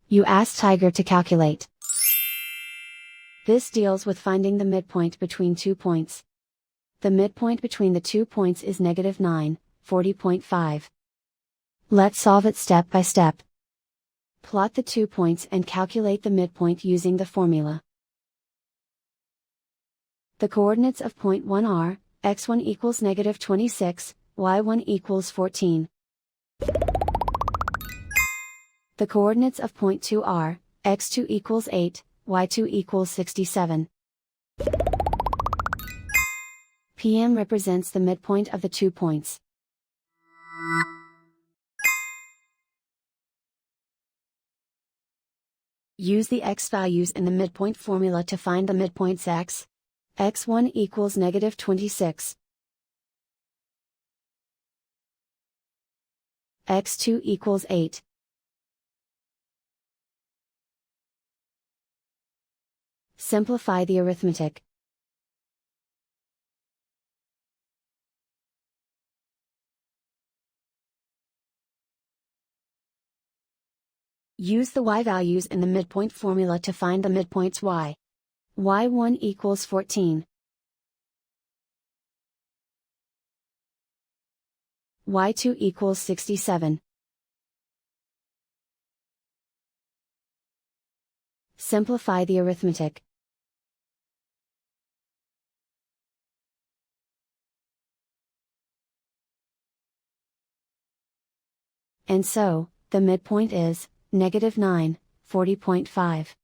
You ask Tiger to calculate. This deals with finding the midpoint between 2 points. The midpoint between the 2 points is -9, 40.5. Let's solve it step by step. Plot the 2 points and calculate the midpoint using the formula. The coordinates of point 1 are, x1 equals -26, y1 equals 14. The coordinates of point 2 are, x2 equals 8, y2 equals 67. PM represents the midpoint of the 2 points. Use the x values in the midpoint formula to find the midpoints x. x1 equals -26. x2 equals 8. Simplify the arithmetic. Use the y values in the midpoint formula to find the midpoints y. y1 equals 14. y2 equals 67. Simplify the arithmetic. And so, the midpoint is, -9, 40.5.